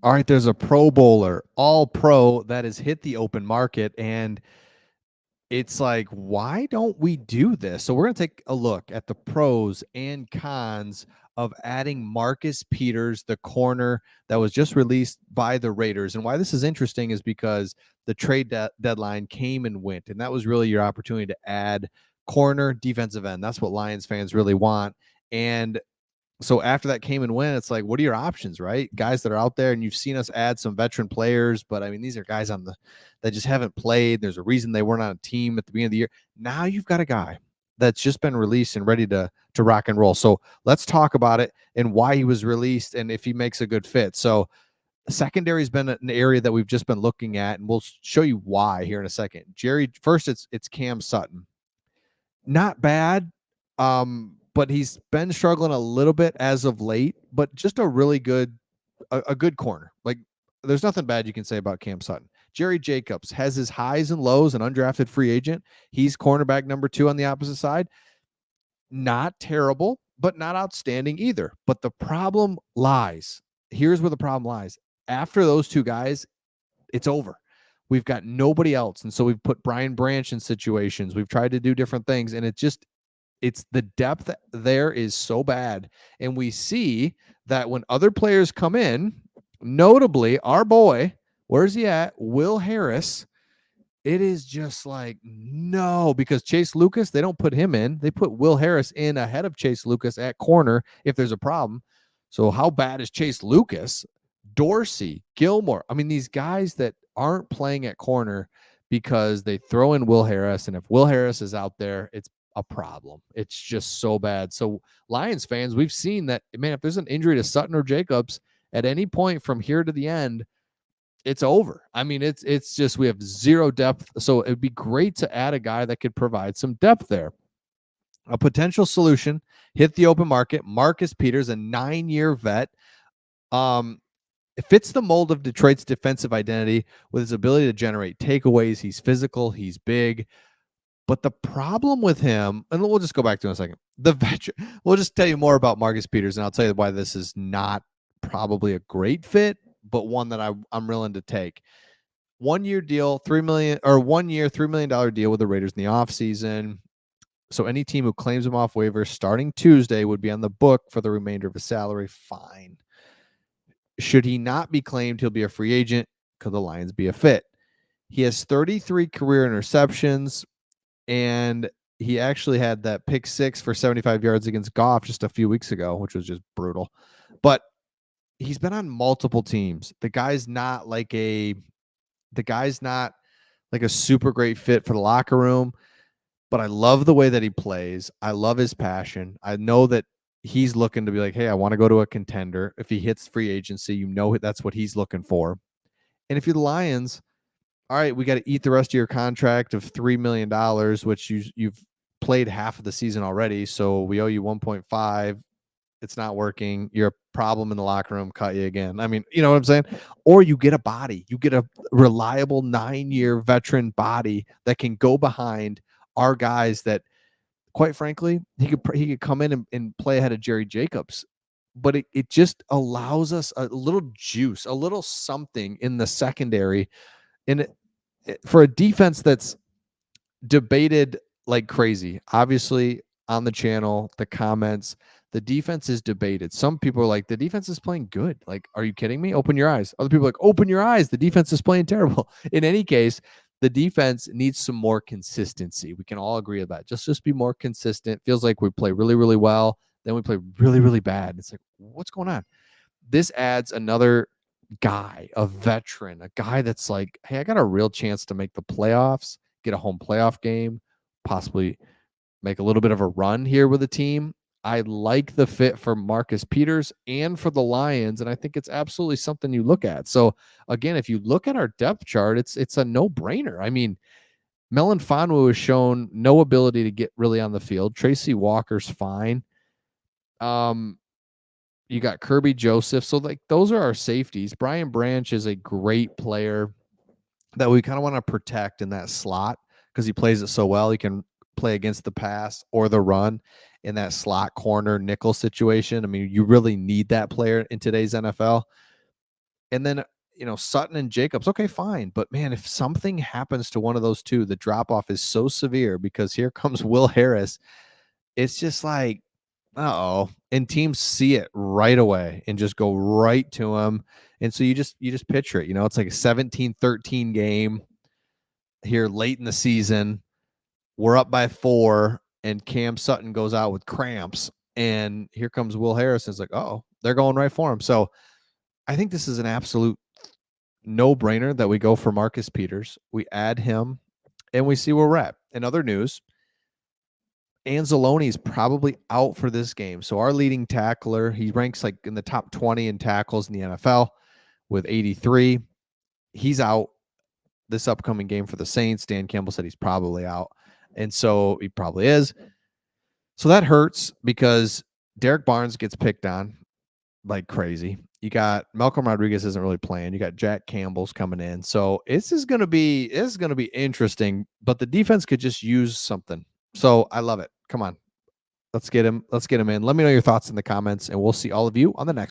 All right, there's a Pro Bowler, all pro that has hit the open market, and it's like, why don't we do this? So we're going to take a look at the pros and cons of adding Marcus Peters, the corner that was just released by the Raiders. And why this is interesting is because the trade deadline came and went, and that was really your opportunity to add corner, defensive end. That's what Lions fans really want. And so after that came and went, it's like, what are your options, right? Guys that are out there, and you've seen us add some veteran players, but I mean, these are guys on the that just haven't played. There's a reason they weren't on a team at the beginning of the year. Now you've got a guy that's just been released and ready to rock and roll. So let's talk about it and why he was released and if he makes a good fit. So secondary has been an area that we've just been looking at, and we'll show you why here in a second. Jerry, first it's Cam Sutton, not bad. But he's been struggling a little bit as of late, but just a really good, a good corner. Like, there's nothing bad you can say about Cam Sutton. Jerry Jacobs has his highs and lows, an undrafted free agent. He's cornerback number 2 on the opposite side. Not terrible, but not outstanding either. But the problem lies. Here's where the problem lies. After those two guys, it's over. We've got nobody else. And so we've put Brian Branch in situations. We've tried to do different things, and it's the depth there is so bad. And we see that when other players come in, notably our boy, where's he at? Will Harris. It is just like, no, because Chase Lucas, they don't put him in. They put Will Harris in ahead of Chase Lucas at corner if there's a problem. So how bad is Chase Lucas? Dorsey, Gilmore. I mean, these guys that aren't playing at corner because they throw in Will Harris. And if Will Harris is out there, it's a problem. It's just so bad. So Lions fans, we've seen that, man, if there's an injury to Sutton or Jacobs at any point from here to the end, it's over. I mean, it's just we have zero depth. So it'd be great to add a guy that could provide some depth there. A potential solution, hit the open market. Marcus Peters, a 9-year vet. It fits the mold of Detroit's defensive identity with his ability to generate takeaways. He's physical, he's big. But the problem with him, and we'll just go back to it in a second. The veteran, we'll just tell you more about Marcus Peters, and I'll tell you why this is not probably a great fit, but one that I'm willing to take. 1-year deal, $3 million, or 1 year, $3 million deal with the Raiders in the offseason. So any team who claims him off waivers starting Tuesday would be on the book for the remainder of his salary. Fine. Should he not be claimed, he'll be a free agent. Could the Lions be a fit? He has 33 career interceptions, and he actually had that pick 6 for 75 yards against Goff just a few weeks ago, which was just brutal. But he's been on multiple teams. The guy's not like a super great fit for the locker room, but I love the way that he plays. I love his passion. I know that he's looking to be like, hey, I want to go to a contender. If he hits free agency, you know that's what he's looking for. And if you're the Lions, all right, we got to eat the rest of your contract of $3 million, which you've played half of the season already. So we owe you 1.5. It's not working. You're a problem in the locker room. Cut you again. I mean, you know what I'm saying? Or you get a body. You get a reliable 9-year veteran body that can go behind our guys that, quite frankly, he could come in and play ahead of Jerry Jacobs. But it just allows us a little juice, a little something in the secondary. And for a defense that's debated like crazy, obviously on the channel, the comments, the defense is debated. Some people are like, the defense is playing good. Like, are you kidding me? Open your eyes. Other people are like, open your eyes. The defense is playing terrible. In any case, the defense needs some more consistency. We can all agree on that. Just be more consistent. Feels like we play really, really well. Then we play really, really bad. It's like, what's going on? This adds another guy, a veteran, a guy that's like, hey, I got a real chance to make the playoffs, get a home playoff game, possibly make a little bit of a run here with the team. I like the fit for Marcus Peters and for the Lions, and I think it's absolutely something you look at. So again, if you look at our depth chart, it's a no-brainer. I mean, Melon Fonwu has shown no ability to get really on the field. Tracy Walker's fine. You got Kirby Joseph. So like those are our safeties. Brian Branch is a great player that we kind of want to protect in that slot because he plays it so well. He can play against the pass or the run in that slot corner nickel situation. I mean, you really need that player in today's NFL. And then, Sutton and Jacobs, okay, fine. But man, if something happens to one of those two, the drop off is so severe because here comes Will Harris. It's just like, uh-oh. And teams see it right away and just go right to him. And so you just picture it, it's like a 17-13 game here late in the season. We're up by 4 and Cam Sutton goes out with cramps. And here comes Will Harris. And it's like, oh, they're going right for him. So I think this is an absolute no-brainer that we go for Marcus Peters. We add him and we see where we're at. In other news, Anzalone is probably out for this game. So our leading tackler, he ranks like in the top 20 in tackles in the NFL with 83. He's out this upcoming game for the Saints. Dan Campbell said he's probably out. And so he probably is. So that hurts because Derek Barnes gets picked on like crazy. You got Malcolm Rodriguez isn't really playing. You got Jack Campbell's coming in. So this is gonna be interesting, but the defense could just use something. So I love it. Come on. Let's get him in. Let me know your thoughts in the comments, and we'll see all of you on the next.